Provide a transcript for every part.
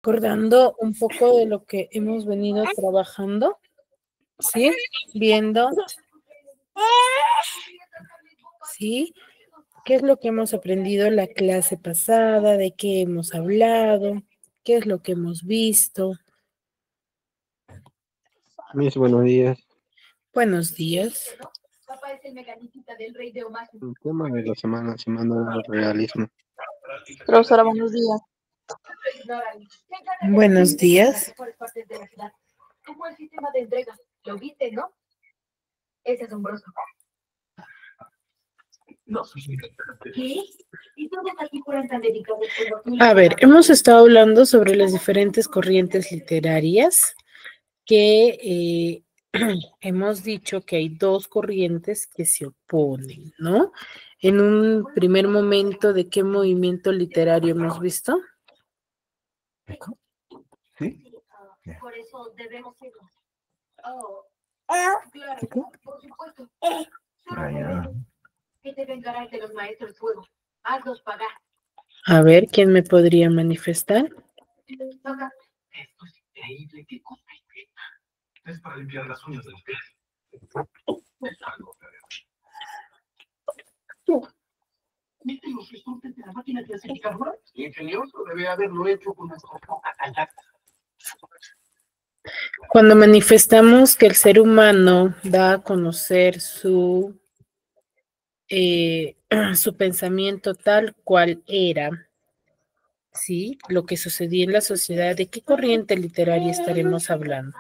Recordando un poco de lo que hemos venido trabajando, ¿sí? Viendo, ¿sí? ¿Qué es lo que hemos aprendido en la clase pasada? ¿De qué hemos hablado? ¿Qué es lo que hemos visto? Mis buenos días. Buenos días. El tema de la semana del realismo. Profesora, buenos días. Buenos días. Como el sistema de entrega. ¿Lo viste, no? Es asombroso. No. ¿Qué? ¿Y todos aquí fueron tan dedicados por A ver, hemos estado hablando sobre las diferentes corrientes literarias que hemos dicho que hay dos corrientes que se oponen, ¿no? En un primer momento, ¿de qué movimiento literario hemos visto? ¿Sí? Por eso debemos irnos. Oh, claro, por supuesto. Que te vengarás de los maestros fuego. Hazlos pagar. A ver, ¿quién me podría manifestar? Toca. Esto es increíble, qué cosa increíble. Es para limpiar las uñas de los pies. Es algo ¿Viste los resortes de la máquina clasificadora? Ingenioso, debe haberlo hecho con una copa callada. Cuando manifestamos que el ser humano da a conocer su pensamiento tal cual era, ¿sí? Lo que sucedía en la sociedad, ¿de qué corriente literaria estaremos hablando?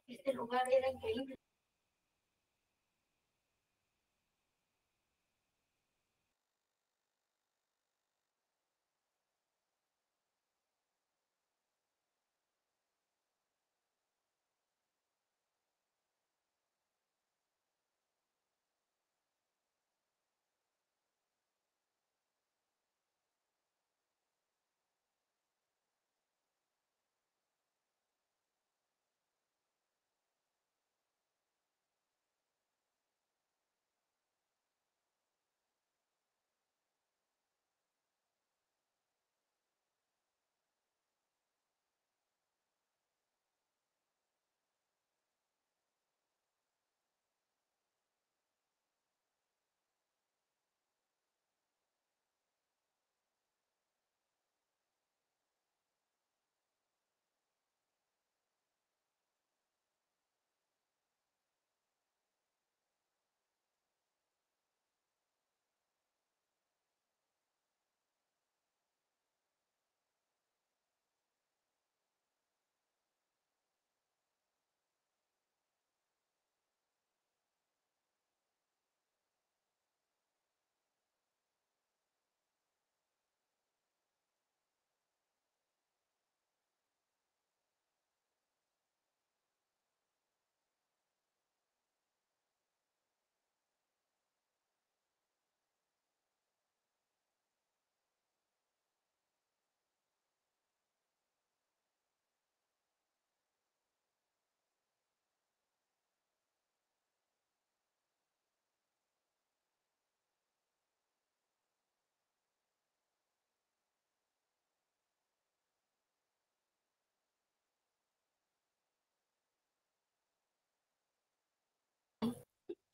Este lugar era increíble.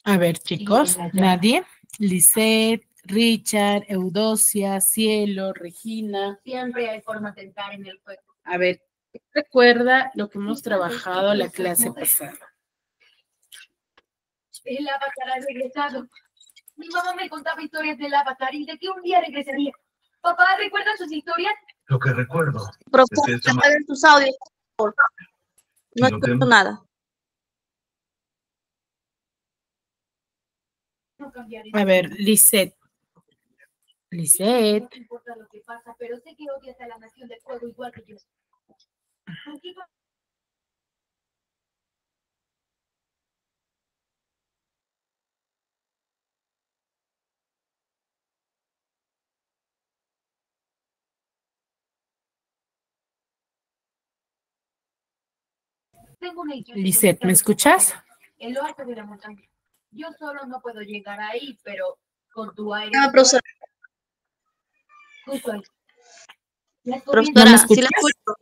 A ver, chicos, nadie. Lisette, Richard, Eudocia, Cielo, Regina. Siempre hay formas de entrar en el juego. A ver, recuerda lo que hemos trabajado la clase pasada. El avatar ha regresado. Mi mamá me contaba historias del avatar y de que un día regresaría. Papá, ¿recuerdas sus historias? Lo que recuerdo. Profesora, apaguen tus audios, por favor. No escucho nada. No cambiaré. A ver, Lisette. Lisette. No importa lo que pasa, pero sé que odias a la nación del fuego igual que yo. ¿Por qué no? Tengo una inquietud. Lisette, ¿me escuchas? En lo alto de la montaña. Yo solo no puedo llegar ahí, pero con tu aire. Ah, profesora, Justo ahí. Las profesora, ¿No me sí la escuchas? escucho.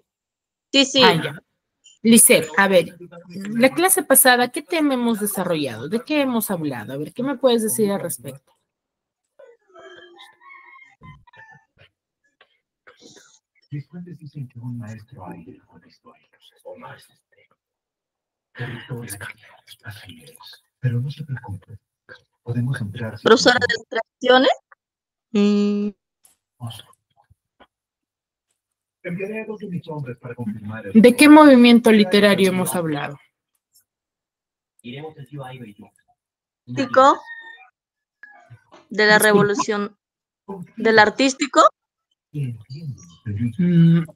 Sí, sí. Ah, ya. Lisset, a ver, la clase pasada, ¿qué tema hemos desarrollado? ¿De qué hemos hablado? A ver, ¿qué me puedes decir al respecto? Mis fuentes dicen que un maestro aire con esto hay o más territorio. Así es. Pero no se preocupe. Podemos entrar. Profesora de extracciones. Enviaré a 2 de mis hombres para confirmar el... ¿De qué movimiento literario hemos hablado? Iremos el tío Airo y yo. Artístico. De la Disculpa. revolución. Del artístico.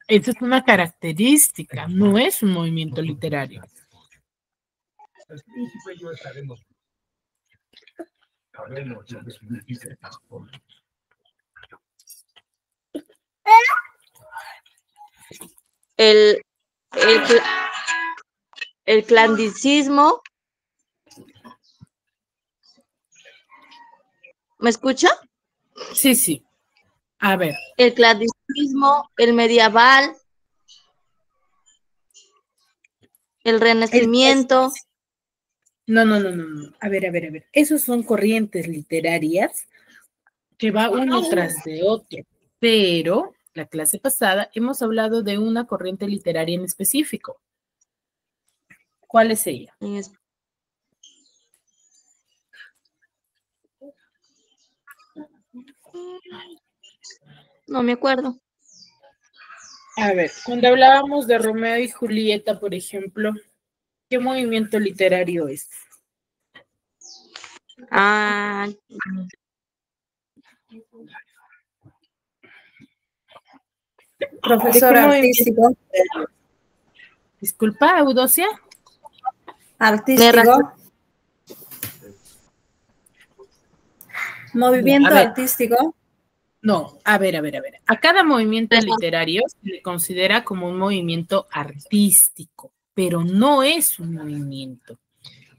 Esa es una característica, no es un movimiento literario. El príncipe y yo estaremos. Sabemos lo que significa el transporte. El clandestinismo. ¿Me escucha? Sí, sí. A ver, El clandestinismo, el medieval, el renacimiento. no. A ver. Esos son corrientes literarias que va uno tras de otro, pero la clase pasada hemos hablado de una corriente literaria en específico. ¿Cuál es ella? No me acuerdo. A ver, cuando hablábamos de Romeo y Julieta, por ejemplo, ¿qué movimiento literario es? Ah, Profesor ¿De qué artístico, Disculpa, Eudocia. artístico, movimiento A ver. artístico, No, a ver. A cada movimiento literario se le considera como un movimiento artístico, pero no es un movimiento,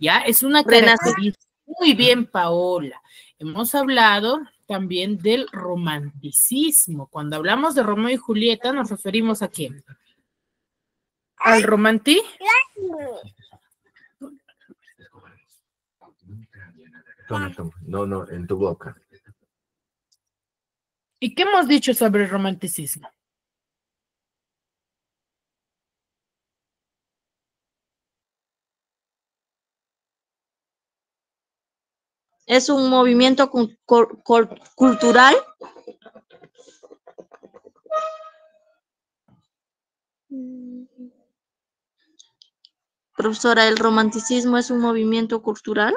¿ya? Es una característica. Muy bien, Paola. Hemos hablado también del romanticismo. Cuando hablamos de Romeo y Julieta, ¿nos referimos a quién? ¿Al romanticismo? No, en tu boca. ¿Y qué hemos dicho sobre el romanticismo? es un movimiento cultural. Profesora, ¿el romanticismo es un movimiento cultural?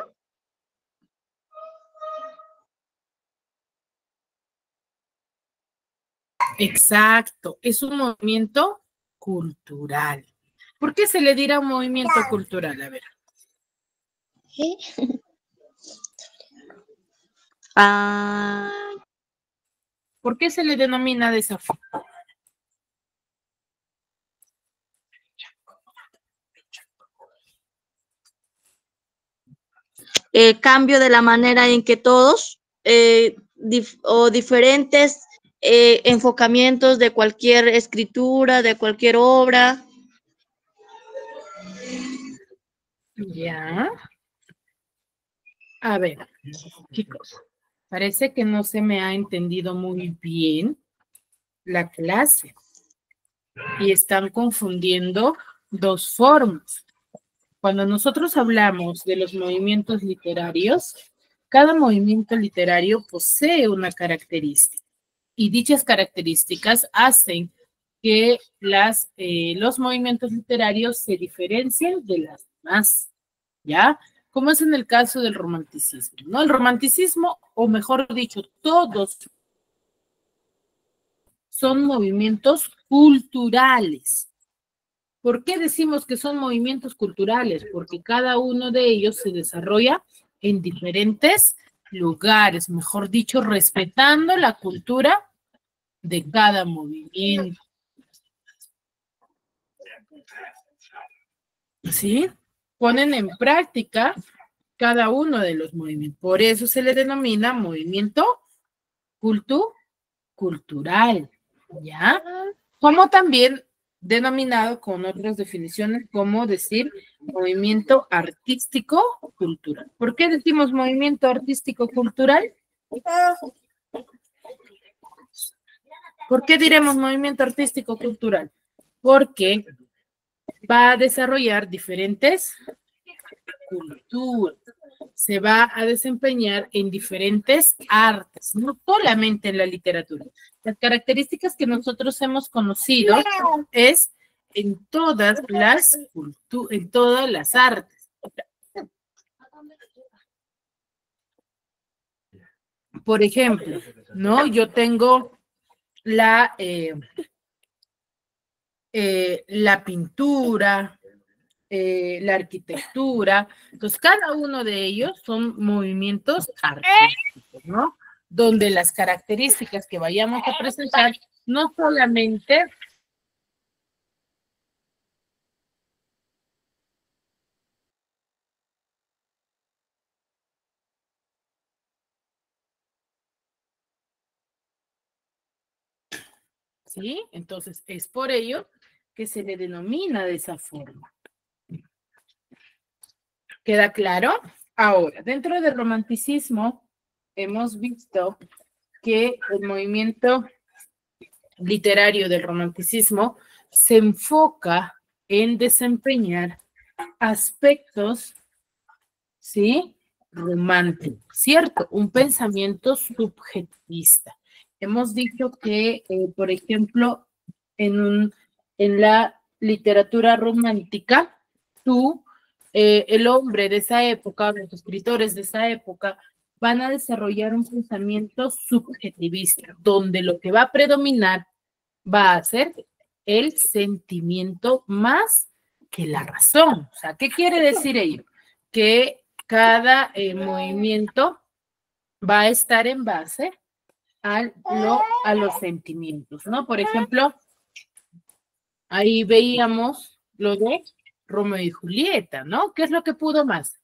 Exacto, es un movimiento cultural. ¿Por qué se le dirá un movimiento cultural? A ver. ¿Por qué se le denomina de esa forma? El cambio de la manera en que todos o diferentes enfocamientos de cualquier escritura, de cualquier obra. Ya. A ver, chicos, parece que no se me ha entendido muy bien la clase y están confundiendo dos formas. Cuando nosotros hablamos de los movimientos literarios, cada movimiento literario posee una característica y dichas características hacen que los movimientos literarios se diferencien de las demás, ¿ya? Como es en el caso del romanticismo, ¿no? El romanticismo, o mejor dicho, todos son movimientos culturales. ¿Por qué decimos que son movimientos culturales? Porque cada uno de ellos se desarrolla en diferentes lugares, mejor dicho, respetando la cultura de cada movimiento. ¿Sí? Ponen en práctica cada uno de los movimientos. Por eso se le denomina movimiento cultural, ¿ya? Como también denominado con otras definiciones, como decir movimiento artístico cultural. ¿Por qué decimos movimiento artístico cultural? ¿Por qué diremos movimiento artístico cultural? Porque va a desarrollar diferentes culturas, se va a desempeñar en diferentes artes, no solamente en la literatura. Las características que nosotros hemos conocido es en todas las artes. Por ejemplo, ¿no? Yo tengo la pintura, la arquitectura. Entonces, cada uno de ellos son movimientos artísticos, ¿no? Donde las características que vayamos a presentar no solamente ¿sí? Entonces, es por ello que se le denomina de esa forma. ¿Queda claro? Ahora, dentro del romanticismo, hemos visto que el movimiento literario del romanticismo se enfoca en desempeñar aspectos, ¿sí? Románticos, ¿cierto? Un pensamiento subjetivista. Hemos dicho que, por ejemplo, en la literatura romántica, el hombre de esa época, los escritores de esa época, van a desarrollar un pensamiento subjetivista, donde lo que va a predominar va a ser el sentimiento más que la razón. O sea, ¿qué quiere decir ello? Que cada movimiento va a estar en base a los sentimientos, ¿no? Por ejemplo, ahí veíamos lo de Romeo y Julieta, ¿no? ¿Qué es lo que pudo más?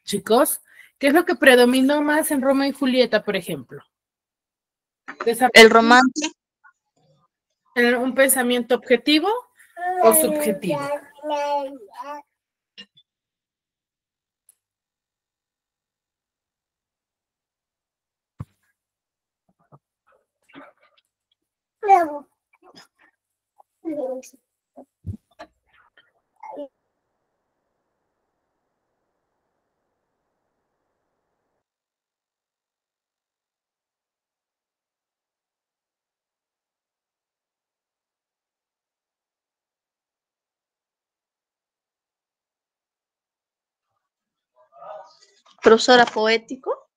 Chicos, ¿qué es lo que predominó más en Romeo y Julieta, por ejemplo? El romance. ¿Un pensamiento objetivo o subjetivo? Profesora poético.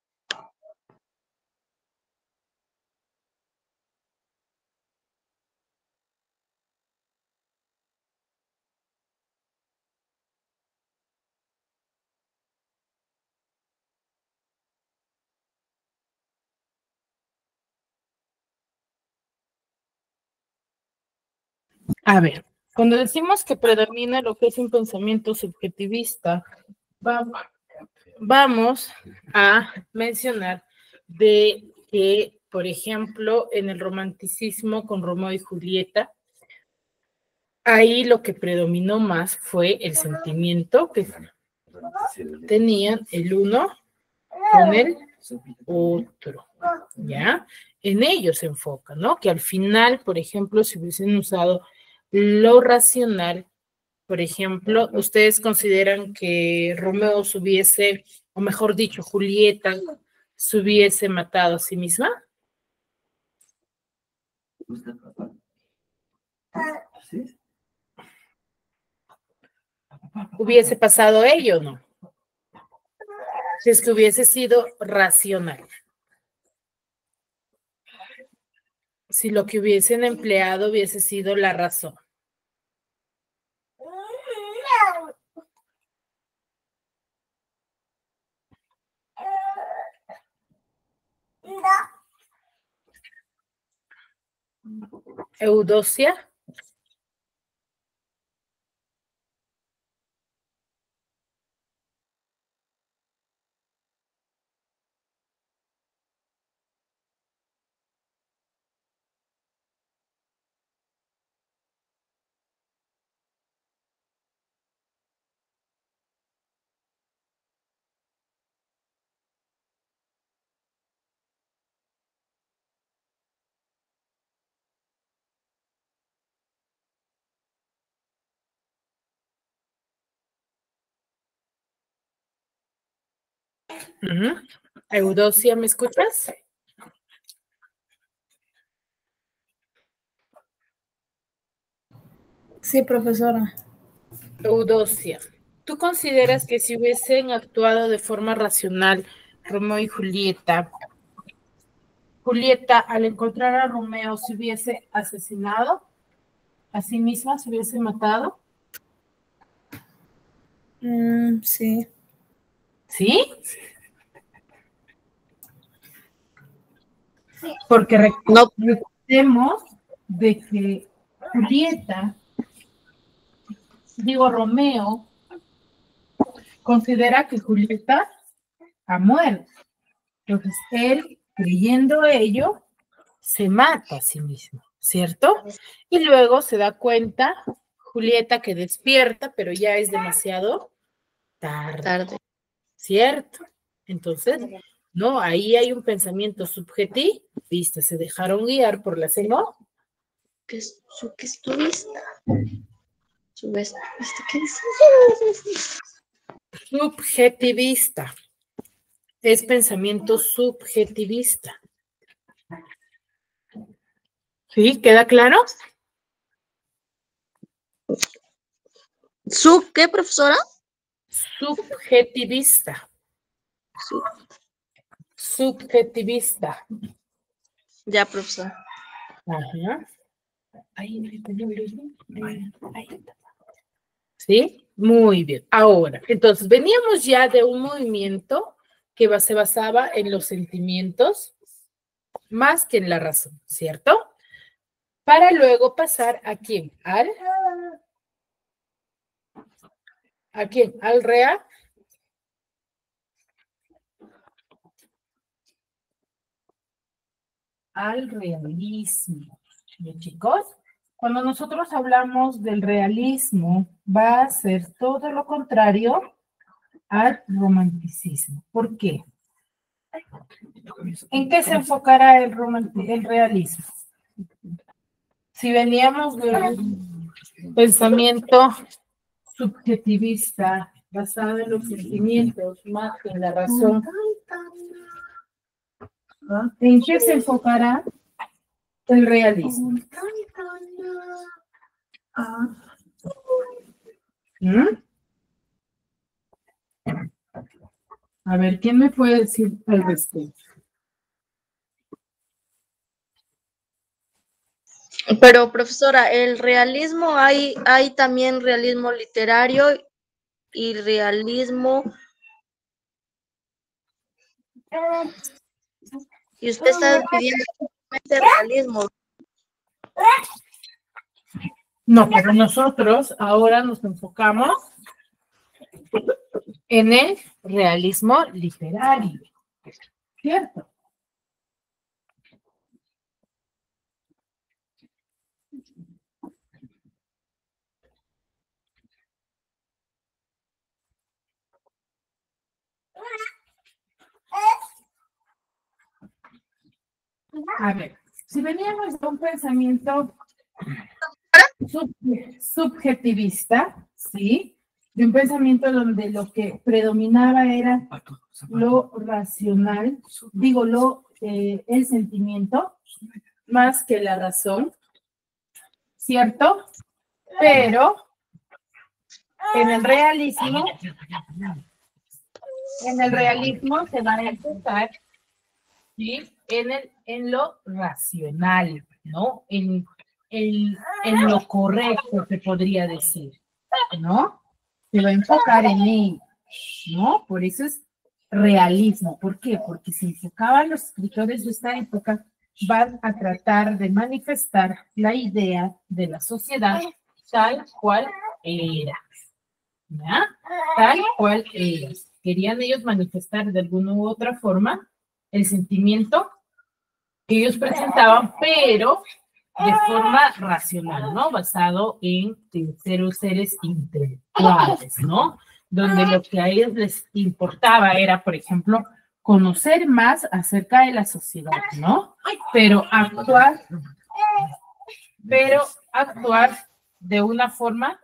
A ver, cuando decimos que predomina lo que es un pensamiento subjetivista, vamos a mencionar de que, por ejemplo, en el romanticismo con Romeo y Julieta, ahí lo que predominó más fue el sentimiento que tenían el uno con el otro, ¿ya? En ellos se enfoca, ¿no? Que al final, por ejemplo, si hubiesen usado lo racional, por ejemplo, ¿ustedes consideran que Romeo se hubiese, o mejor dicho, Julieta se hubiese matado a sí misma? ¿Hubiese pasado ello o no? Si es que hubiese sido racional. Si lo que hubiesen empleado hubiese sido la razón. Eudocia. Eudocia, ¿me escuchas? Sí, profesora. Eudocia, ¿tú consideras que si hubiesen actuado de forma racional Romeo y Julieta, Julieta al encontrar a Romeo se hubiese asesinado a sí misma, se hubiese matado? Sí. ¿Sí? Porque recordemos de que Romeo considera que Julieta ha muerto. Entonces, él, creyendo ello, se mata a sí mismo, ¿cierto? Y luego se da cuenta, Julieta, que despierta, pero ya es demasiado tarde. ¿Cierto? Entonces, no, ahí hay un pensamiento subjetivista, se dejaron guiar por las emociones. ¿Qué estuviste? ¿Qué dices? Subjetivista. Es pensamiento subjetivista. ¿Sí? ¿Queda claro? ¿Qué, profesora? Subjetivista. Subjetivista. Ya, profesora. Ajá. ¿Sí? Muy bien. Ahora, entonces, veníamos ya de un movimiento que se basaba en los sentimientos más que en la razón, ¿cierto? Para luego pasar ¿a quién? ¿A quién? Al real. Al realismo. Bien, chicos, cuando nosotros hablamos del realismo, va a ser todo lo contrario al romanticismo. ¿Por qué? ¿En qué se enfocará el realismo? Si veníamos de un pensamiento subjetivista, basado en los sentimientos más que en la razón, ¿no? ¿En qué se enfocará el realismo? A ver, ¿quién me puede decir al respecto? Pero, profesora, el realismo, hay también realismo literario y realismo. Y usted está pidiendo realismo. No, pero nosotros ahora nos enfocamos en el realismo literario, ¿cierto? A ver, si veníamos de un pensamiento subjetivista, ¿sí? De un pensamiento donde lo que predominaba era lo racional, el sentimiento, más que la razón, ¿cierto? Pero en el realismo En el realismo se va a enfocar, ¿sí?, en lo racional, ¿no? En lo correcto, se podría decir, ¿no? Se va a enfocar en ello, ¿no? Por eso es realismo. ¿Por qué? Porque se enfocaban los escritores de esta época, van a tratar de manifestar la idea de la sociedad tal cual era, ¿ya? Tal cual era. Querían ellos manifestar de alguna u otra forma el sentimiento que ellos presentaban, pero de forma racional, ¿no? Basado en seres intelectuales, ¿no? Donde lo que a ellos les importaba era, por ejemplo, conocer más acerca de la sociedad, ¿no? Pero actuar de una forma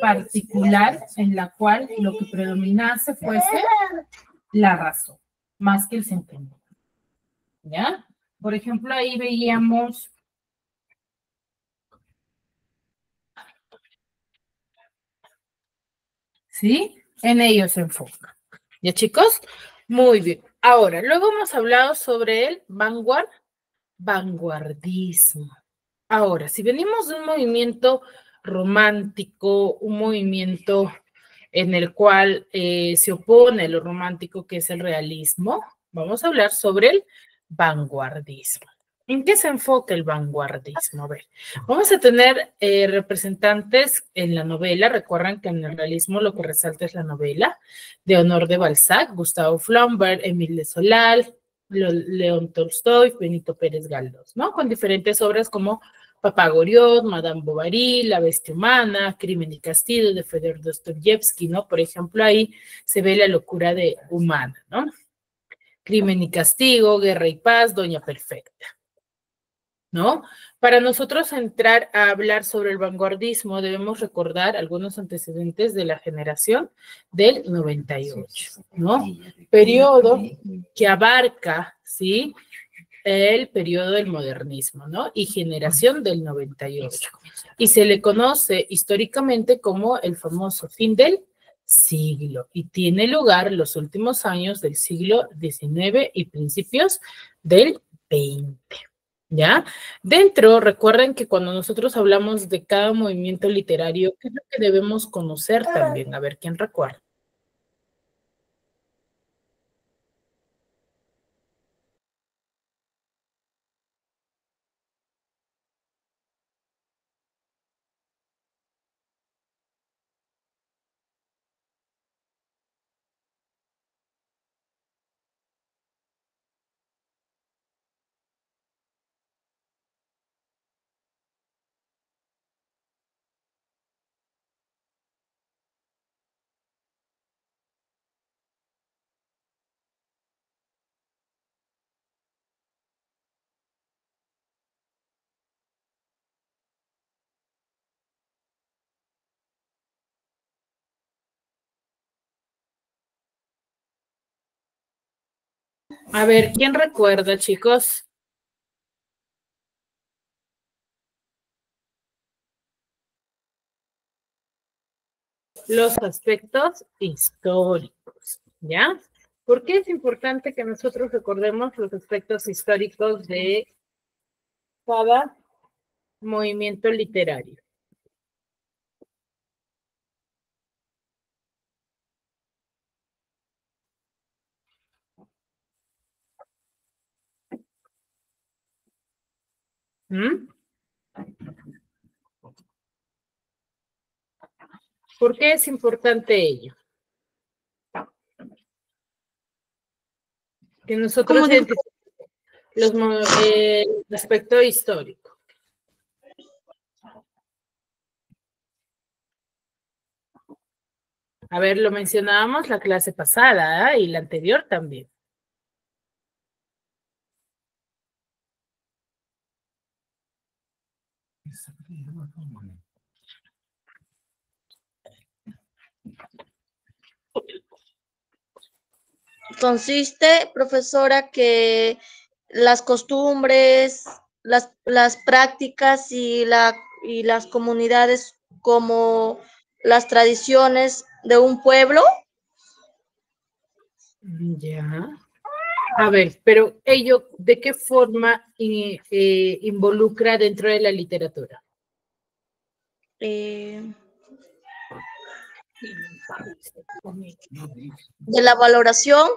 particular en la cual lo que predominase fuese la razón, más que el sentimiento, ¿ya? Por ejemplo, ahí veíamos ¿sí? En ellos se enfoca. ¿Ya, chicos? Muy bien. Ahora, luego hemos hablado sobre el vanguardismo. Ahora, si venimos de un movimiento romántico, un movimiento en el cual se opone lo romántico, que es el realismo, vamos a hablar sobre el vanguardismo. ¿En qué se enfoca el vanguardismo? A ver, vamos a tener representantes en la novela. Recuerdan que en el realismo lo que resalta es la novela de Honor de Balzac, Gustavo Flaubert, Émile de Solal, León Tolstoy, Benito Pérez Galdós, ¿no? Con diferentes obras como Papá Goriot, Madame Bovary, La Bestia Humana, Crimen y Castigo de Fyodor Dostoyevsky, ¿no? Por ejemplo, ahí se ve la locura de humana, ¿no? Crimen y Castigo, Guerra y Paz, Doña Perfecta, ¿no? Para nosotros entrar a hablar sobre el vanguardismo, debemos recordar algunos antecedentes de la generación del 98, ¿no? Periodo que abarca, ¿sí?, el periodo del modernismo, ¿no? Y generación del 98. Y se le conoce históricamente como el famoso fin del siglo. Y tiene lugar los últimos años del siglo XIX y principios del XX. ¿Ya? Dentro, recuerden que cuando nosotros hablamos de cada movimiento literario, ¿qué es lo que debemos conocer también? A ver, ¿quién recuerda? A ver, ¿quién recuerda, chicos? Los aspectos históricos, ¿ya? ¿Por qué es importante que nosotros recordemos los aspectos históricos de cada movimiento literario? ¿Mm? ¿Por qué es importante ello? Que nosotros identifiquemos el aspecto histórico. A ver, lo mencionábamos la clase pasada, ¿eh? Y la anterior también. Consiste, profesora, que las costumbres, las prácticas y las comunidades, como las tradiciones de un pueblo. Ya. A ver, pero ello, ¿de qué forma involucra dentro de la literatura? De la valoración.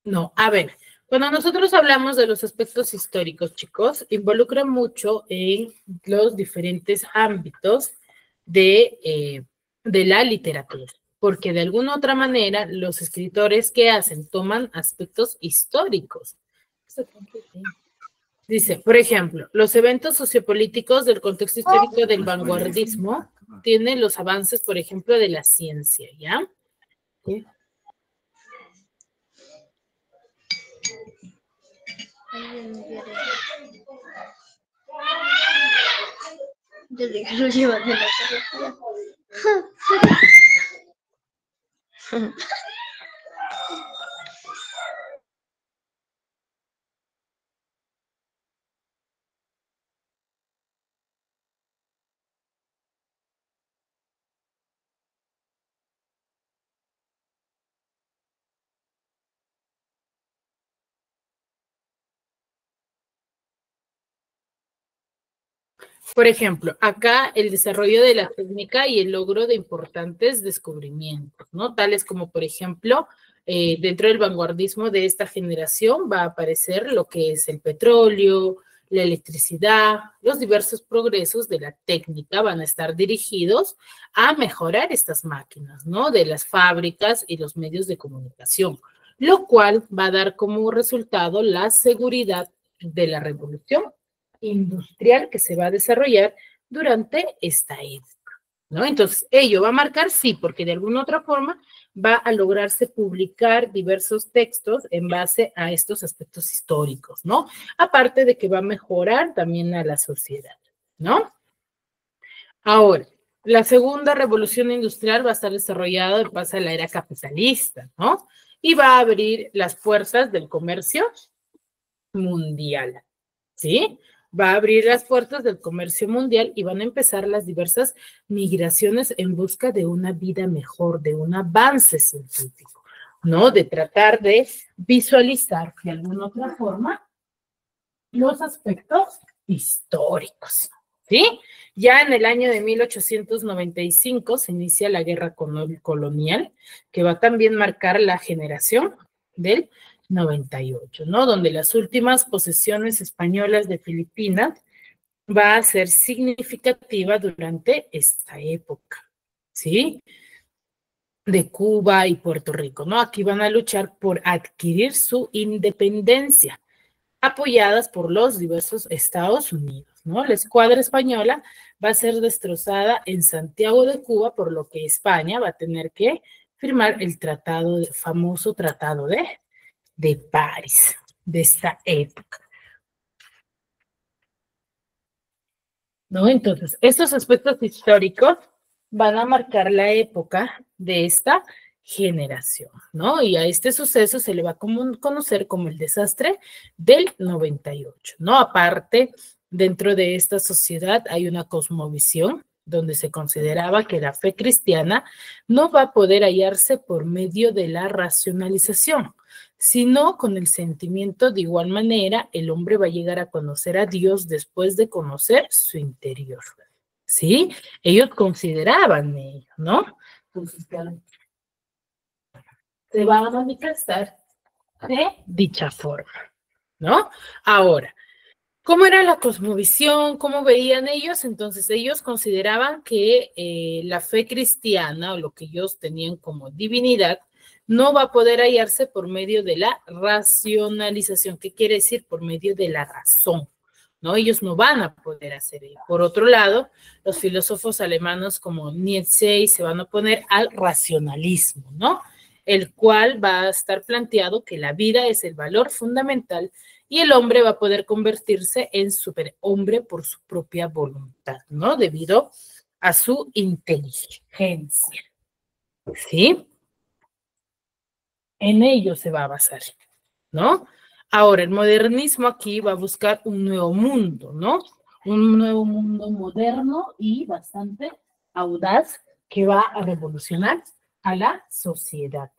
No, a ver, cuando nosotros hablamos de los aspectos históricos, chicos, involucra mucho en los diferentes ámbitos de la literatura, porque de alguna otra manera los escritores que hacen toman aspectos históricos. Dice, por ejemplo, los eventos sociopolíticos del contexto histórico del vanguardismo tienen los avances, por ejemplo, de la ciencia, ¿ya? ¿Sí? Desde que lo llevan de la carretera. Por ejemplo, acá el desarrollo de la técnica y el logro de importantes descubrimientos, ¿no? Tales como, por ejemplo, dentro del vanguardismo de esta generación va a aparecer lo que es el petróleo, la electricidad, los diversos progresos de la técnica van a estar dirigidos a mejorar estas máquinas, ¿no? De las fábricas y los medios de comunicación, lo cual va a dar como resultado la seguridad de la revolución industrial que se va a desarrollar durante esta época, ¿no? Entonces, ello va a marcar, sí, porque de alguna otra forma va a lograrse publicar diversos textos en base a estos aspectos históricos, ¿no? Aparte de que va a mejorar también a la sociedad, ¿no? Ahora, la segunda revolución industrial va a estar desarrollada en base a la era capitalista, ¿no? Y va a abrir las puertas del comercio mundial, ¿sí? Va a abrir las puertas del comercio mundial y van a empezar las diversas migraciones en busca de una vida mejor, de un avance científico, ¿no? De tratar de visualizar de alguna otra forma los aspectos históricos, ¿sí? Ya en el año de 1895 se inicia la guerra colonial, que va a también marcar la generación del 98, ¿no? Donde las últimas posesiones españolas de Filipinas va a ser significativa durante esta época, ¿sí? De Cuba y Puerto Rico, ¿no? Aquí van a luchar por adquirir su independencia, apoyadas por los diversos Estados Unidos, ¿no? La escuadra española va a ser destrozada en Santiago de Cuba, por lo que España va a tener que firmar el tratado, el famoso tratado de París, de esta época, ¿no? Entonces, estos aspectos históricos van a marcar la época de esta generación, ¿no? Y a este suceso se le va a conocer como el desastre del 98, ¿no? Aparte, dentro de esta sociedad hay una cosmovisión donde se consideraba que la fe cristiana no va a poder hallarse por medio de la racionalización, sino con el sentimiento. De igual manera, el hombre va a llegar a conocer a Dios después de conocer su interior, ¿sí? Ellos consideraban ello, ¿no? Entonces, se va a manifestar de dicha forma, ¿no? Ahora, ¿cómo era la cosmovisión? ¿Cómo veían ellos? Entonces, ellos consideraban que la fe cristiana, o lo que ellos tenían como divinidad, no va a poder hallarse por medio de la racionalización. ¿Qué quiere decir? Por medio de la razón, ¿no? Ellos no van a poder hacer ello. Por otro lado, los filósofos alemanes como Nietzsche se van a oponer al racionalismo, ¿no? El cual va a estar planteado que la vida es el valor fundamental y el hombre va a poder convertirse en superhombre por su propia voluntad, ¿no? Debido a su inteligencia, ¿sí? En ello se va a basar, ¿no? Ahora, el modernismo aquí va a buscar un nuevo mundo, ¿no? Un nuevo mundo moderno y bastante audaz que va a revolucionar a la sociedad.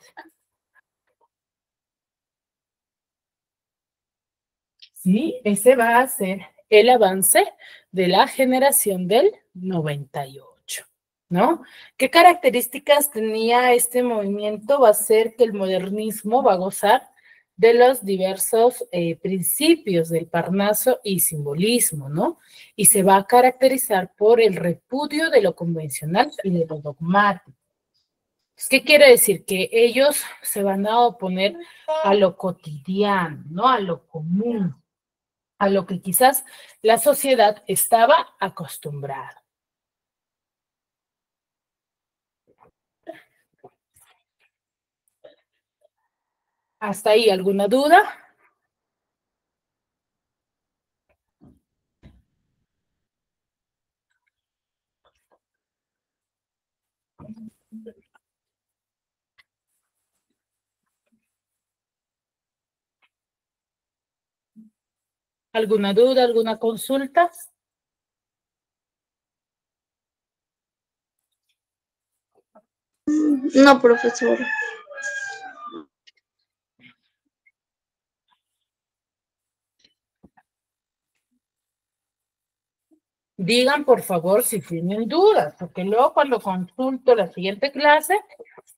Sí, ese va a ser el avance de la generación del 98, ¿no? ¿Qué características tenía este movimiento? Va a ser que el modernismo va a gozar de los diversos principios del Parnaso y simbolismo, ¿no? Y se va a caracterizar por el repudio de lo convencional y de lo dogmático. ¿Qué quiere decir? Que ellos se van a oponer a lo cotidiano, ¿no? A lo común, a lo que quizás la sociedad estaba acostumbrada. ¿Hasta ahí alguna duda? ¿Alguna duda, alguna consulta? No, profesora. Digan, por favor, si tienen dudas, porque luego cuando consulto la siguiente clase,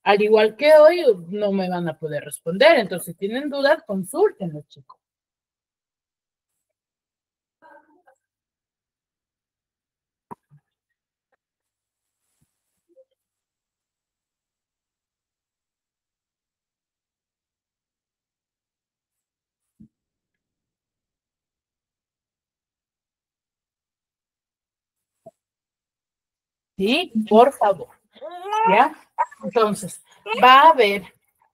al igual que hoy, no me van a poder responder. Entonces, si tienen dudas, consúltenlo, chicos. Sí, por favor. ¿Ya? Entonces, va a haber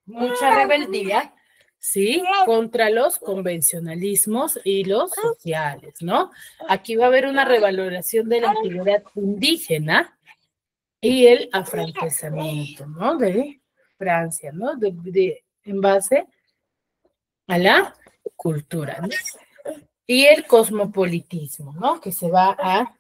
mucha rebeldía, ¿sí? Contra los convencionalismos y los sociales, ¿no? Aquí va a haber una revaloración de la antigüedad indígena y el afrancesamiento, ¿no? De Francia, ¿no? En base a la cultura, ¿no? Y el cosmopolitismo, ¿no? Que se va a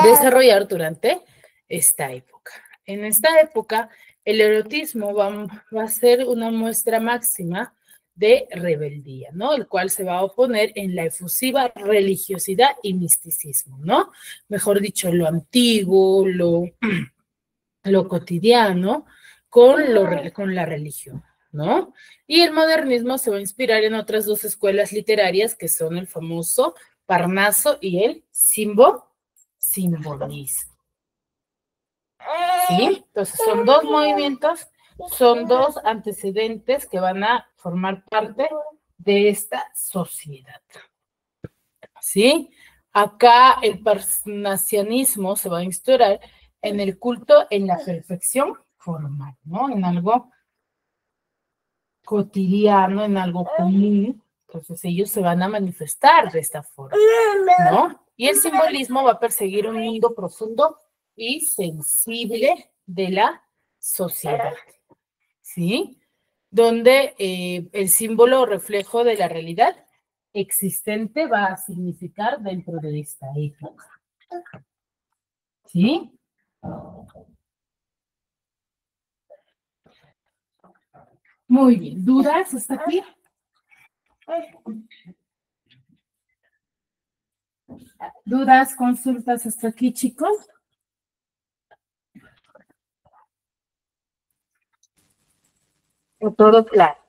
desarrollar durante esta época. En esta época, el erotismo va a ser una muestra máxima de rebeldía, ¿no? El cual se va a oponer en la efusiva religiosidad y misticismo, ¿no? Mejor dicho, lo antiguo, lo cotidiano con la religión, ¿no? Y el modernismo se va a inspirar en otras dos escuelas literarias que son el famoso Parnaso y el simbolismo. ¿Sí? Entonces son dos movimientos, son dos antecedentes que van a formar parte de esta sociedad. ¿Sí? Acá el parnasianismo se va a instaurar en el culto en la perfección formal, ¿no? En algo cotidiano, en algo común. Entonces ellos se van a manifestar de esta forma, ¿no? Y el simbolismo va a perseguir un mundo profundo y sensible de la sociedad, ¿sí? Donde el símbolo o reflejo de la realidad existente va a significar dentro de esta época, ¿sí? Muy bien, ¿dudas hasta aquí? ¿Dudas, consultas hasta aquí, chicos? ¿O todo claro?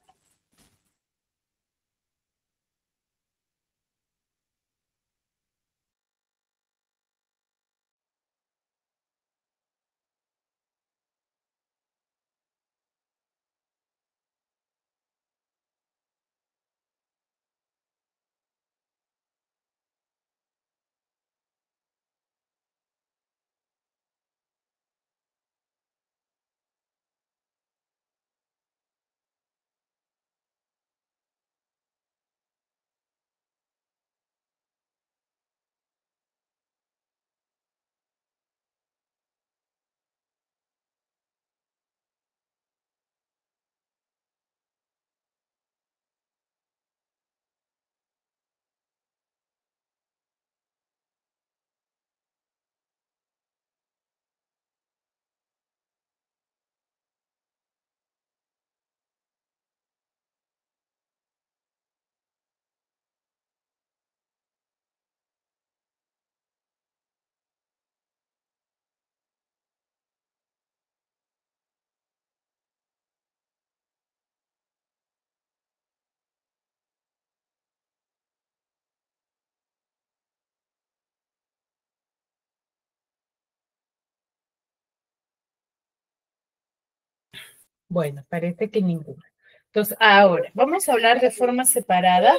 Bueno, parece que ninguna. Entonces, ahora, vamos a hablar de forma separada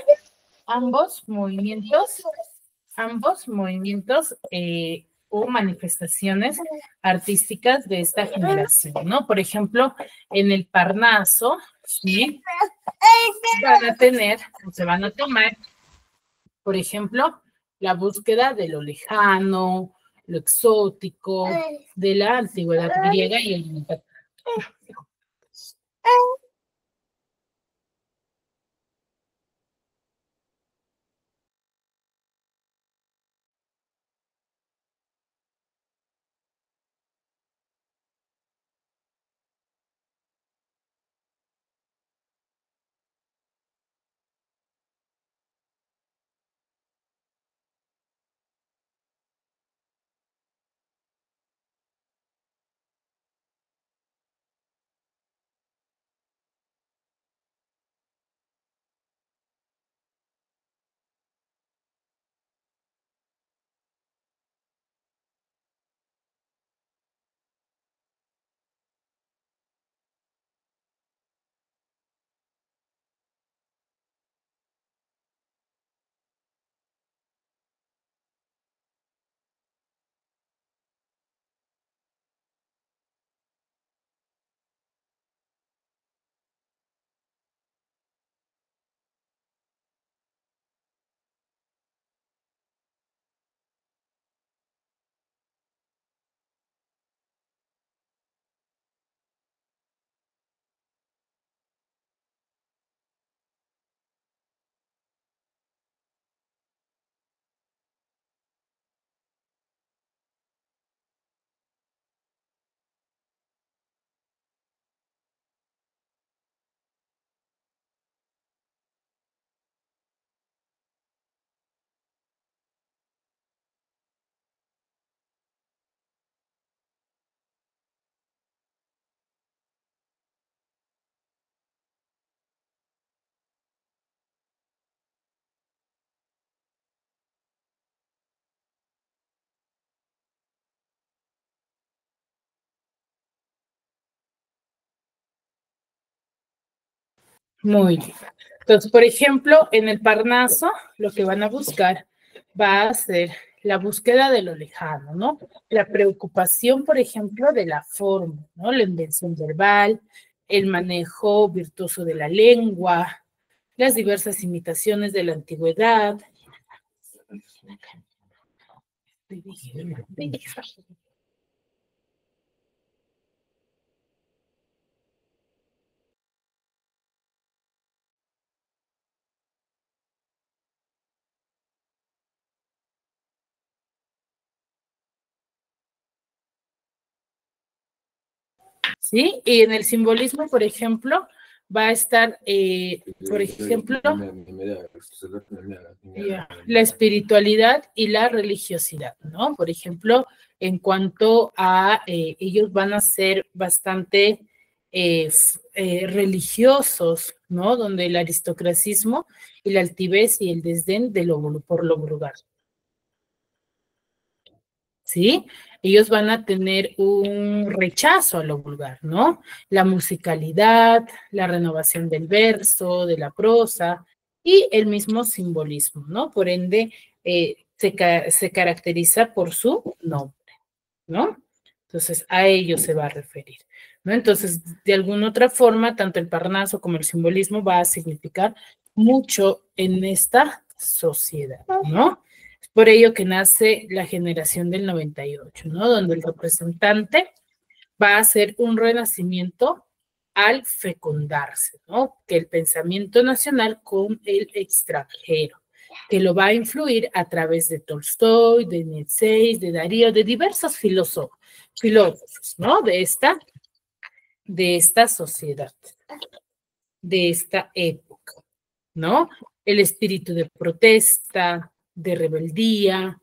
ambos movimientos o manifestaciones artísticas de esta generación, ¿no? Por ejemplo, en el Parnaso, ¿sí? Van a tener, o se van a tomar, por ejemplo, la búsqueda de lo lejano, lo exótico, de la antigüedad griega y el yucatán. Muy bien. Entonces, por ejemplo, en el Parnaso, lo que van a buscar va a ser la búsqueda de lo lejano, ¿no? La preocupación, por ejemplo, de la forma, ¿no? La invención verbal, el manejo virtuoso de la lengua, las diversas imitaciones de la antigüedad. ¿Sí? Y en el simbolismo, por ejemplo, va a estar, por ejemplo, la espiritualidad y la religiosidad, ¿no? Por ejemplo, en cuanto a, ellos van a ser bastante religiosos, ¿no? Donde el aristocracismo y la altivez y el desdén de por lo vulgar. ¿Sí? Ellos van a tener un rechazo a lo vulgar, ¿no? La musicalidad, la renovación del verso, de la prosa y el mismo simbolismo, ¿no? Por ende, se caracteriza por su nombre, ¿no? Entonces, a ello se va a referir, ¿no? Entonces, de alguna otra forma, tanto el Parnaso como el simbolismo va a significar mucho en esta sociedad, ¿no? Por ello que nace la generación del 98, ¿no? Donde el representante va a hacer un renacimiento al fecundarse, ¿no? Que el pensamiento nacional con el extranjero, que lo va a influir a través de Tolstoy, de Nietzsche, de Darío, de diversos filósofos, ¿no? De esta sociedad, de esta época, ¿no? El espíritu de protesta, de rebeldía,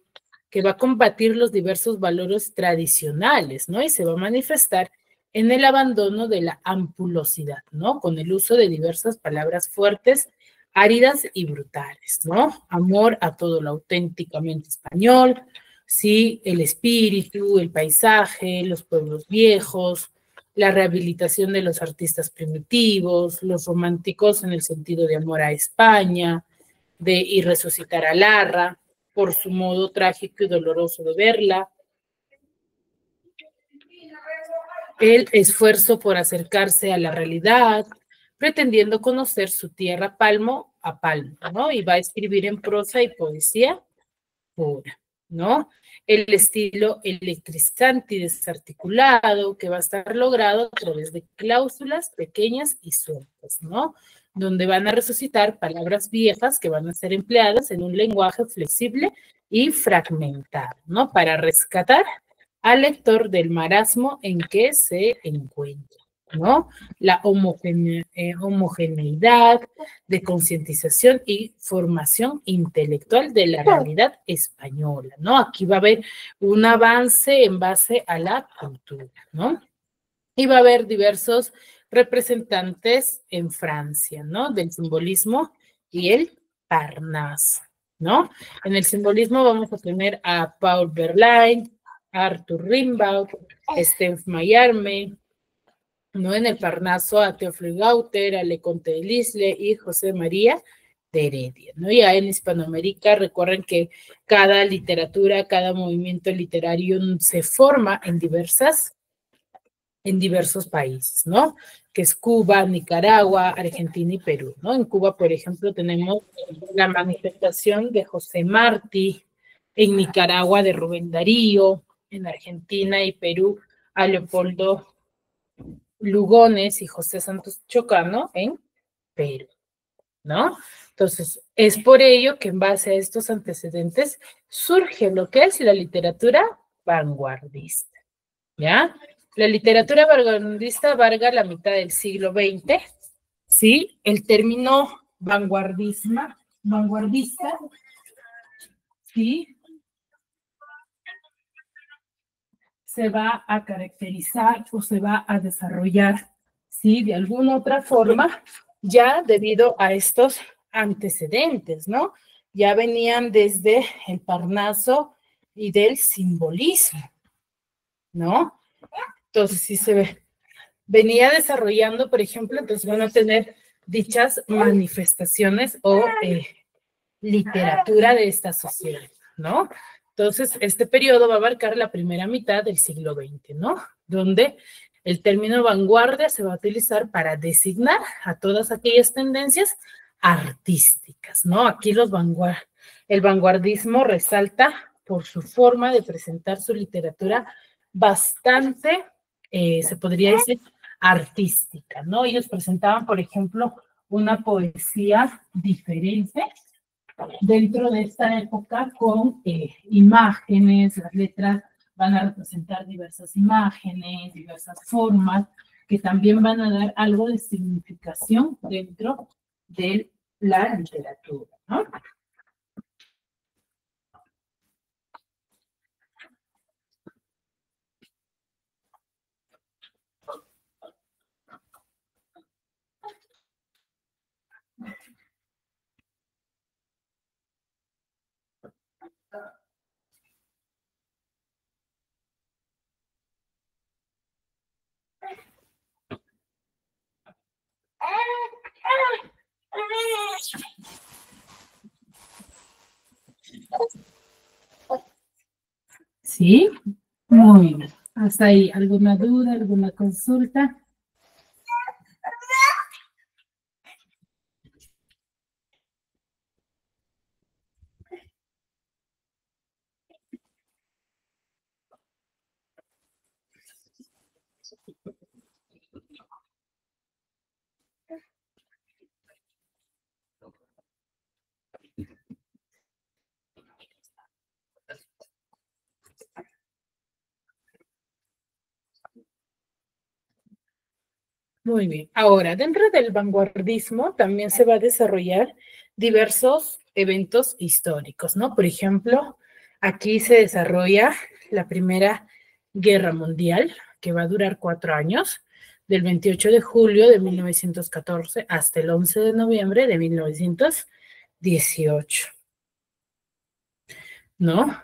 que va a combatir los diversos valores tradicionales, ¿no? Y se va a manifestar en el abandono de la ampulosidad, ¿no? Con el uso de diversas palabras fuertes, áridas y brutales, ¿no? Amor a todo lo auténticamente español, sí, el espíritu, el paisaje, los pueblos viejos, la rehabilitación de los artistas primitivos, los románticos en el sentido de amor a España, y resucitar a Larra, por su modo trágico y doloroso de verla, el esfuerzo por acercarse a la realidad, pretendiendo conocer su tierra palmo a palmo, ¿no? Y va a escribir en prosa y poesía pura, ¿no? El estilo electrizante y desarticulado que va a estar logrado a través de cláusulas pequeñas y sueltas, ¿no? Donde van a resucitar palabras viejas que van a ser empleadas en un lenguaje flexible y fragmentado, ¿no? Para rescatar al lector del marasmo en que se encuentra, ¿no? La homogeneidad de concientización y formación intelectual de la realidad española, ¿no? Aquí va a haber un avance en base a la cultura, ¿no? Y va a haber diversos representantes en Francia, ¿no? Del simbolismo y el Parnasse, ¿no? En el simbolismo vamos a tener a Paul Verlaine, Arthur Rimbaud, Stephen Mallarmé, ¿no? En el Parnaso a Teófilo Gauter, a Leconte de Lisle y José María de Heredia, ¿no? Ya en Hispanoamérica recuerden que cada literatura, cada movimiento literario se forma en diversos países, ¿no? Que es Cuba, Nicaragua, Argentina y Perú, ¿no? En Cuba, por ejemplo, tenemos la manifestación de José Martí, en Nicaragua de Rubén Darío, en Argentina y Perú a Leopoldo Lugones y José Santos Chocano en Perú, ¿no? Entonces, es por ello que en base a estos antecedentes surge lo que es la literatura vanguardista, ¿ya? La literatura vanguardista abarca la mitad del siglo XX, ¿sí? El término vanguardista, ¿sí? Se va a caracterizar o se va a desarrollar, ¿sí? De alguna otra forma, ya debido a estos antecedentes, ¿no? Ya venían desde el Parnaso y del simbolismo, ¿no? Entonces, si se venía desarrollando, por ejemplo, entonces van a tener dichas manifestaciones o literatura de esta sociedad, ¿no? Entonces, este periodo va a abarcar la primera mitad del siglo XX, ¿no? Donde el término vanguardia se va a utilizar para designar a todas aquellas tendencias artísticas, ¿no? Aquí el vanguardismo resalta por su forma de presentar su literatura bastante, se podría decir, artística, ¿no? Ellos presentaban, por ejemplo, una poesía diferente dentro de esta época con imágenes, las letras van a representar diversas imágenes, diversas formas, que también van a dar algo de significación dentro de la literatura, ¿no? ¿Sí? Muy bien. Hasta ahí, ¿alguna duda, alguna consulta? Muy bien. Ahora, dentro del vanguardismo también se va a desarrollar diversos eventos históricos, ¿no? Por ejemplo, aquí se desarrolla la Primera Guerra Mundial, que va a durar 4 años, del 28 de julio de 1914 hasta el 11 de noviembre de 1918, ¿no?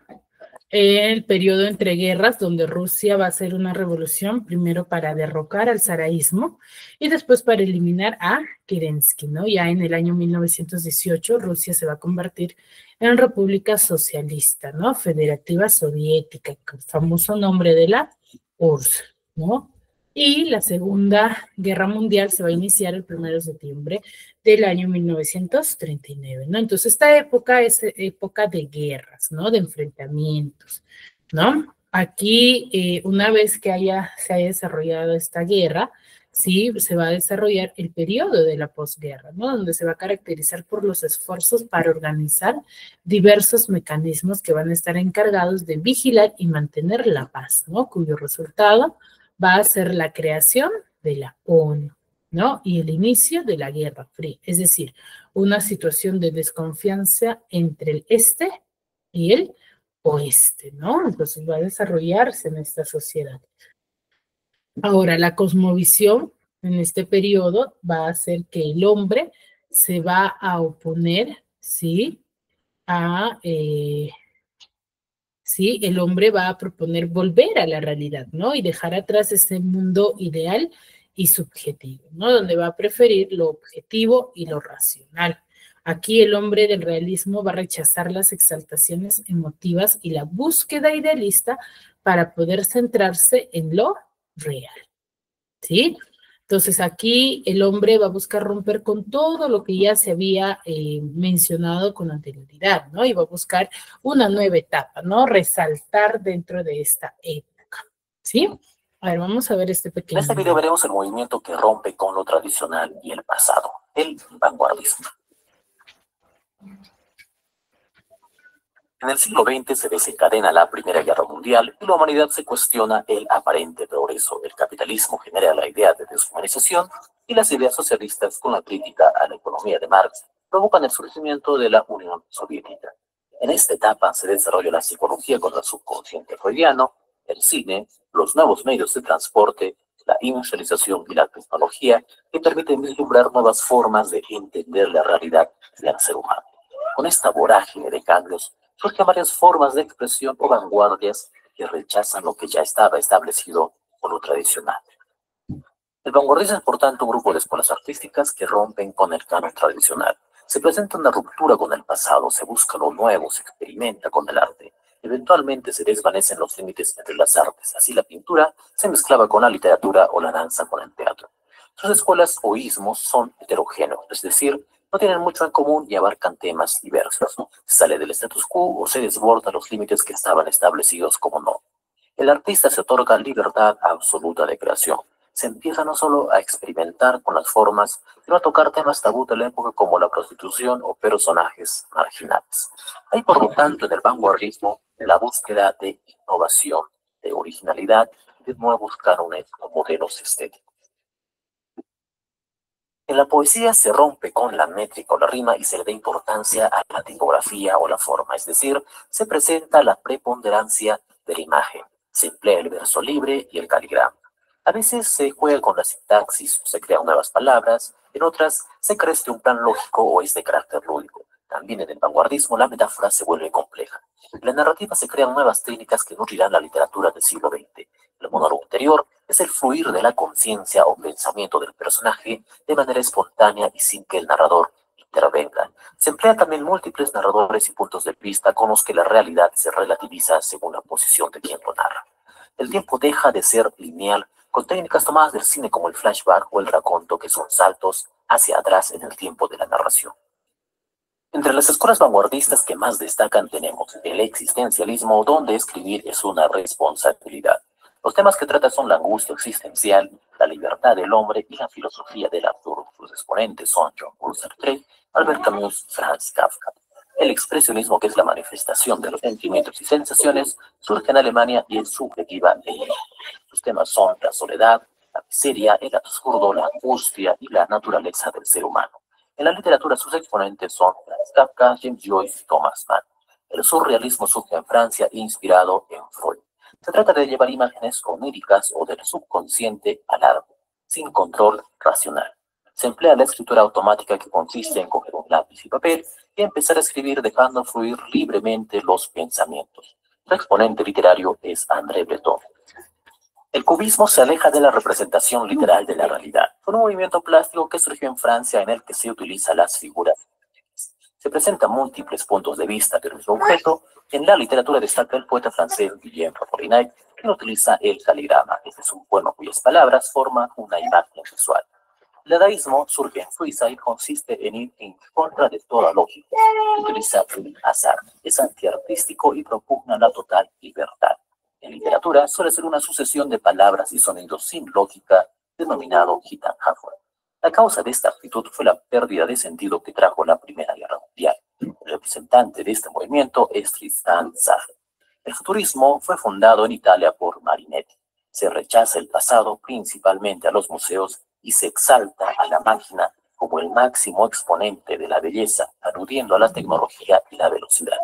el periodo entre guerras, donde Rusia va a hacer una revolución, primero para derrocar al zaraísmo y después para eliminar a Kerensky, ¿no? Ya en el año 1918, Rusia se va a convertir en República Socialista, ¿no? Federativa Soviética, con el famoso nombre de la URSS, ¿no? Y la Segunda Guerra Mundial se va a iniciar el 1 de septiembre del año 1939, ¿no? Entonces, esta época es época de guerras, ¿no? De enfrentamientos, ¿no? Aquí, una vez que se haya desarrollado esta guerra, sí, se va a desarrollar el periodo de la posguerra, ¿no? Donde se va a caracterizar por los esfuerzos para organizar diversos mecanismos que van a estar encargados de vigilar y mantener la paz, ¿no? Cuyo resultado va a ser la creación de la ONU, ¿no? Y el inicio de la Guerra Fría, es decir, una situación de desconfianza entre el este y el oeste, ¿no? Entonces va a desarrollarse en esta sociedad. Ahora, la cosmovisión en este periodo va a hacer que el hombre se va a oponer, ¿sí? Sí, el hombre va a proponer volver a la realidad, ¿no? Y dejar atrás ese mundo ideal y subjetivo, ¿no? Donde va a preferir lo objetivo y lo racional. Aquí el hombre del realismo va a rechazar las exaltaciones emotivas y la búsqueda idealista para poder centrarse en lo real, ¿sí? Entonces aquí el hombre va a buscar romper con todo lo que ya se había mencionado con anterioridad, ¿no? Y va a buscar una nueva etapa, ¿no? Resaltar dentro de esta época, ¿sí? A ver, vamos a ver este pequeño. En este video veremos el movimiento que rompe con lo tradicional y el pasado, el vanguardismo. En el siglo XX se desencadena la Primera Guerra Mundial y la humanidad se cuestiona el aparente progreso. El capitalismo genera la idea de deshumanización y las ideas socialistas con la crítica a la economía de Marx provocan el surgimiento de la Unión Soviética. En esta etapa se desarrolla la psicología con el subconsciente freudiano, el cine, los nuevos medios de transporte, la industrialización y la tecnología que permiten vislumbrar nuevas formas de entender la realidad del ser humano. Con esta vorágine de cambios, surgen varias formas de expresión o vanguardias que rechazan lo que ya estaba establecido por lo tradicional. El vanguardismo es, por tanto, un grupo de escuelas artísticas que rompen con el canon tradicional. Se presenta una ruptura con el pasado, se busca lo nuevo, se experimenta con el arte. Eventualmente se desvanecen los límites entre las artes. Así la pintura se mezclaba con la literatura o la danza con el teatro. Sus escuelas o ismos son heterogéneos, es decir, no tienen mucho en común y abarcan temas diversos. Se sale del status quo o se desborda los límites que estaban establecidos como no. El artista se otorga libertad absoluta de creación. Se empieza no solo a experimentar con las formas, sino a tocar temas tabú de la época como la prostitución o personajes marginales. Hay, por lo tanto, en el vanguardismo la búsqueda de innovación, de originalidad y de nuevos cánones o modelos estéticos. En la poesía se rompe con la métrica o la rima y se le da importancia a la tipografía o la forma, es decir, se presenta la preponderancia de la imagen, se emplea el verso libre y el caligrama. A veces se juega con la sintaxis o se crean nuevas palabras, en otras se crece un plan lógico o es de carácter lúdico. También en el vanguardismo la metáfora se vuelve compleja. En la narrativa se crean nuevas técnicas que nutrirán la literatura del siglo XX. El monólogo interior es el fluir de la conciencia o pensamiento del personaje de manera espontánea y sin que el narrador intervenga. Se emplean también múltiples narradores y puntos de vista con los que la realidad se relativiza según la posición de quien lo narra. El tiempo deja de ser lineal con técnicas tomadas del cine como el flashback o el raconto, que son saltos hacia atrás en el tiempo de la narración. Entre las escuelas vanguardistas que más destacan tenemos el existencialismo, donde escribir es una responsabilidad. Los temas que trata son la angustia existencial, la libertad del hombre y la filosofía del absurdo. Sus exponentes son Jean-Paul Sartre, Albert Camus, Franz Kafka. El expresionismo, que es la manifestación de los sentimientos y sensaciones, surge en Alemania y es subjetiva de ello. Sus temas son la soledad, la miseria, el absurdo, la angustia y la naturaleza del ser humano. En la literatura sus exponentes son Franz Kafka, James Joyce y Thomas Mann. El surrealismo surge en Francia inspirado en Freud. Se trata de llevar imágenes oníricas o del subconsciente al arte, sin control racional. Se emplea la escritura automática, que consiste en coger un lápiz y papel y empezar a escribir dejando fluir libremente los pensamientos. Su exponente literario es André Breton. El cubismo se aleja de la representación literal de la realidad. Fue un movimiento plástico que surgió en Francia en el que se utilizan las figuras. Se presentan múltiples puntos de vista del mismo objeto. En la literatura destaca el poeta francés Guillaume Apollinaire, que utiliza el caligrama. Este es un poema cuyas palabras forman una imagen visual. El dadaísmo surge en Suiza y consiste en ir en contra de toda lógica. Utiliza el azar, es antiartístico y propugna la total libertad. En literatura suele ser una sucesión de palabras y sonidos sin lógica, denominado Gitanjafua. La causa de esta actitud fue la pérdida de sentido que trajo la Primera Guerra Mundial. El representante de este movimiento es Tristan Tzar. El futurismo fue fundado en Italia por Marinetti. Se rechaza el pasado, principalmente a los museos, y se exalta a la máquina como el máximo exponente de la belleza, aludiendo a la tecnología y la velocidad.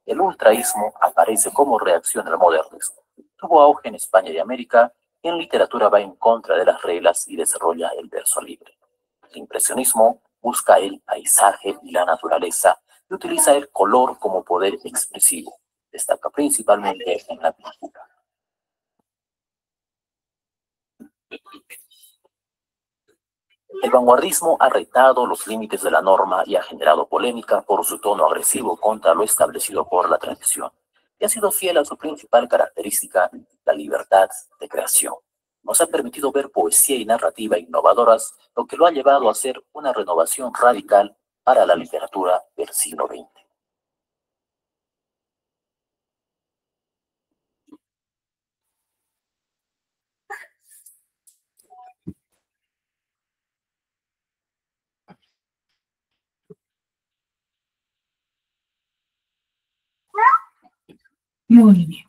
El ultraísmo aparece como reacción al modernismo. Tuvo auge en España y América, y en literatura va en contra de las reglas y desarrolla el verso libre. El impresionismo busca el paisaje y la naturaleza y utiliza el color como poder expresivo. Destaca principalmente en la pintura. El vanguardismo ha retado los límites de la norma y ha generado polémica por su tono agresivo contra lo establecido por la tradición, y ha sido fiel a su principal característica, la libertad de creación. Nos ha permitido ver poesía y narrativa innovadoras, lo que lo ha llevado a hacer una renovación radical para la literatura del siglo XX. Muy bien.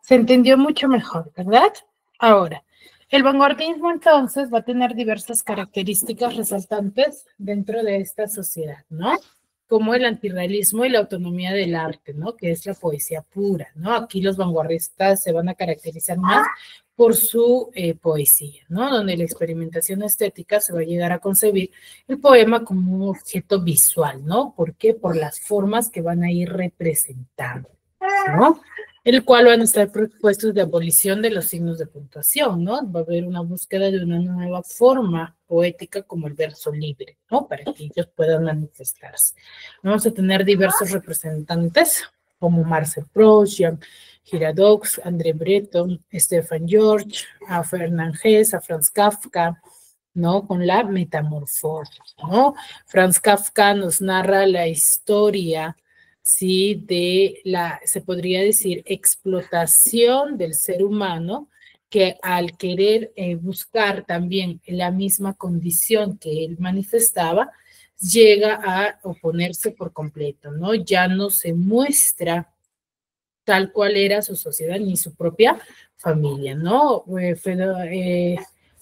Se entendió mucho mejor, ¿verdad? Ahora, el vanguardismo entonces va a tener diversas características resaltantes dentro de esta sociedad, ¿no? Como el antirrealismo y la autonomía del arte, ¿no? Que es la poesía pura, ¿no? Aquí los vanguardistas se van a caracterizar más por su poesía, ¿no? Donde la experimentación estética se va a llegar a concebir el poema como un objeto visual, ¿no? ¿Por qué? Por las formas que van a ir representando, ¿no? El cual van a estar propuestos de abolición de los signos de puntuación, ¿no? Va a haber una búsqueda de una nueva forma poética como el verso libre, ¿no? Para que ellos puedan manifestarse. Vamos a tener diversos representantes como Marcel Proust, Jean Giraudoux, André Breton, Stefan George, a Fernand Hesse, a Franz Kafka, ¿no? Con la metamorfosis, ¿no? Franz Kafka nos narra la historia, ¿sí? De la, se podría decir, explotación del ser humano, que al querer buscar también la misma condición que él manifestaba, llega a oponerse por completo, ¿no? Ya no se muestra tal cual era su sociedad ni su propia familia, ¿no?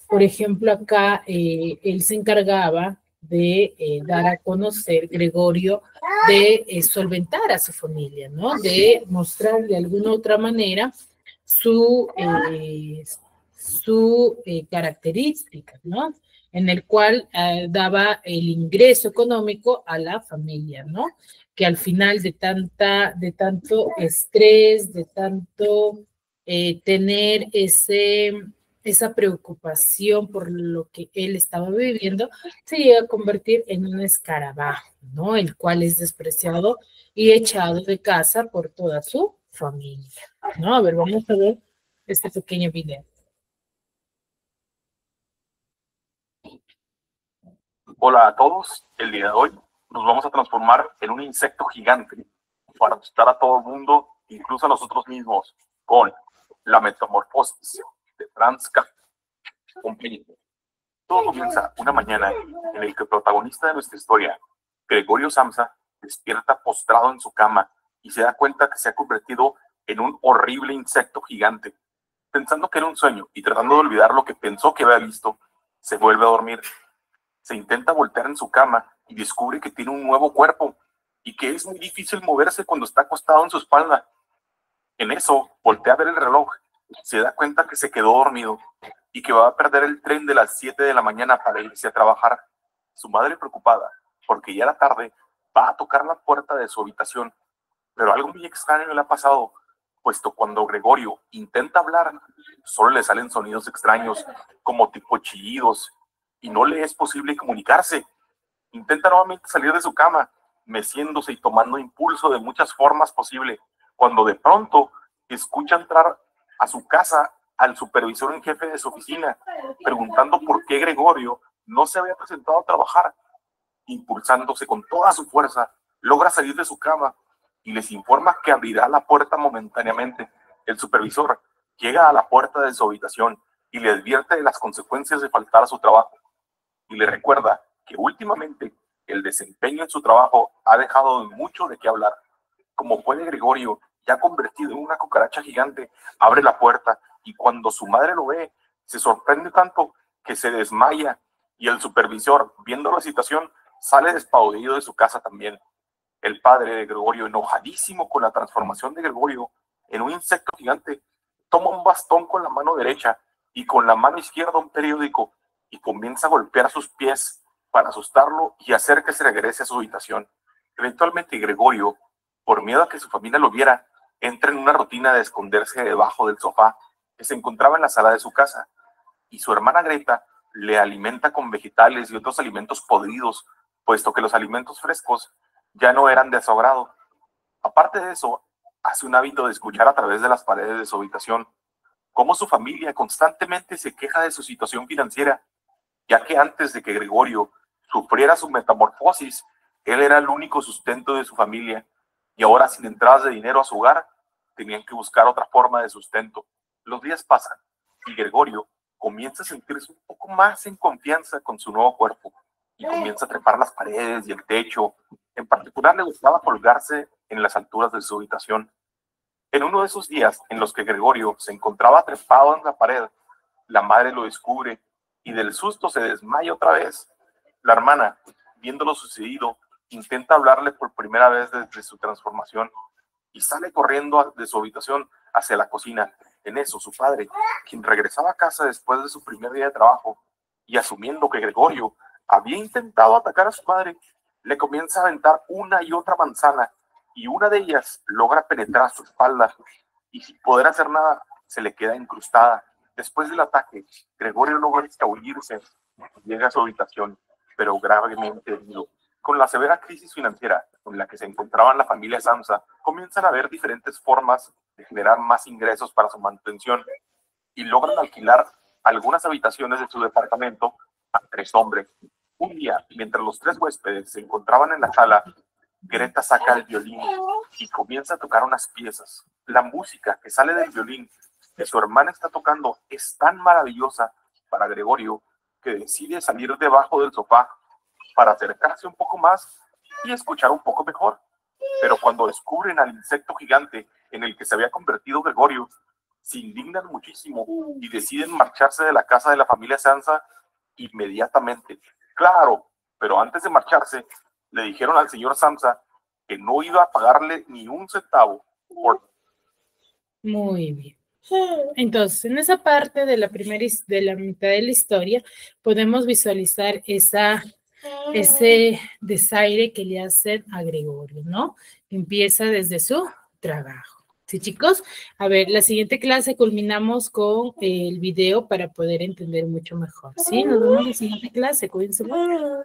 Por ejemplo, acá él se encargaba de dar a conocer, Gregorio, de solventar a su familia, ¿no? De mostrar de alguna otra manera su característica, ¿no? En el cual daba el ingreso económico a la familia, ¿no? Que al final de tanto estrés, de tanto tener esa preocupación por lo que él estaba viviendo, se llega a convertir en un escarabajo, ¿no? El cual es despreciado y echado de casa por toda su familia, ¿no? A ver, vamos a ver este pequeño video. Hola a todos, el día de hoy nos vamos a transformar en un insecto gigante para asustar a todo el mundo, incluso a nosotros mismos, con La Metamorfosis de Franz Kafka. Todo comienza una mañana en el que el protagonista de nuestra historia, Gregorio Samsa, despierta postrado en su cama y se da cuenta que se ha convertido en un horrible insecto gigante. Pensando que era un sueño y tratando de olvidar lo que pensó que había visto, se vuelve a dormir. Se intenta voltear en su cama y descubre que tiene un nuevo cuerpo y que es muy difícil moverse cuando está acostado en su espalda. En eso, voltea a ver el reloj, se da cuenta que se quedó dormido y que va a perder el tren de las 7 de la mañana para irse a trabajar. Su madre, preocupada, porque ya era tarde, va a tocar la puerta de su habitación, pero algo muy extraño le ha pasado. puesto cuando Gregorio intenta hablar, solo le salen sonidos extraños, como tipo chillidos, y no le es posible comunicarse. Intenta nuevamente salir de su cama, meciéndose y tomando impulso de muchas formas posibles, cuando de pronto escucha entrar a su casa al supervisor en jefe de su oficina, preguntando por qué Gregorio no se había presentado a trabajar. Impulsándose con toda su fuerza, logra salir de su cama y les informa que abrirá la puerta momentáneamente. El supervisor llega a la puerta de su habitación y le advierte de las consecuencias de faltar a su trabajo, y le recuerda que últimamente el desempeño en su trabajo ha dejado mucho de qué hablar. Como puede Gregorio, ya convertido en una cucaracha gigante, abre la puerta y cuando su madre lo ve, se sorprende tanto que se desmaya, y el supervisor, viendo la situación, sale despavorido de su casa también. El padre de Gregorio, enojadísimo con la transformación de Gregorio en un insecto gigante, toma un bastón con la mano derecha y con la mano izquierda un periódico y comienza a golpear sus pies para asustarlo y hacer que se regrese a su habitación. Eventualmente Gregorio, por miedo a que su familia lo viera, entra en una rutina de esconderse debajo del sofá que se encontraba en la sala de su casa, y su hermana Greta le alimenta con vegetales y otros alimentos podridos, puesto que los alimentos frescos ya no eran de su agrado. Aparte de eso, hace un hábito de escuchar a través de las paredes de su habitación cómo su familia constantemente se queja de su situación financiera, ya que antes de que Gregorio sufriera su metamorfosis, él era el único sustento de su familia, y ahora, sin entradas de dinero a su hogar, tenían que buscar otra forma de sustento. Los días pasan y Gregorio comienza a sentirse un poco más en confianza con su nuevo cuerpo y comienza a trepar las paredes y el techo. En particular, le gustaba colgarse en las alturas de su habitación. En uno de esos días en los que Gregorio se encontraba trepado en la pared, la madre lo descubre y del susto se desmaya otra vez. La hermana, viendo lo sucedido, intenta hablarle por primera vez desde su transformación y sale corriendo de su habitación hacia la cocina. En eso, su padre, quien regresaba a casa después de su primer día de trabajo y asumiendo que Gregorio había intentado atacar a su madre, le comienza a aventar una y otra manzana, y una de ellas logra penetrar su espalda y sin poder hacer nada se le queda incrustada. Después del ataque, Gregorio logra escabullirse, llega a su habitación, pero gravemente herido. Con la severa crisis financiera en la que se encontraba la familia Samsa, comienzan a haber diferentes formas de generar más ingresos para su manutención y logran alquilar algunas habitaciones de su departamento a 3 hombres. Un día, mientras los 3 huéspedes se encontraban en la sala, Greta saca el violín y comienza a tocar unas piezas. La música que sale del violín que su hermana está tocando es tan maravillosa para Gregorio que decide salir debajo del sofá para acercarse un poco más y escuchar un poco mejor. Pero cuando descubren al insecto gigante en el que se había convertido Gregorio, se indignan muchísimo y deciden marcharse de la casa de la familia Samsa inmediatamente. Claro, pero antes de marcharse, le dijeron al señor Samsa que no iba a pagarle ni un centavo por... Muy bien. Entonces, en esa parte de la mitad de la historia, podemos visualizar ese desaire que le hacen a Gregorio, ¿no? Empieza desde su trabajo. ¿Sí, chicos? A ver, la siguiente clase culminamos con el video para poder entender mucho mejor, ¿sí? Nos vemos en la siguiente clase. Cuídense mucho.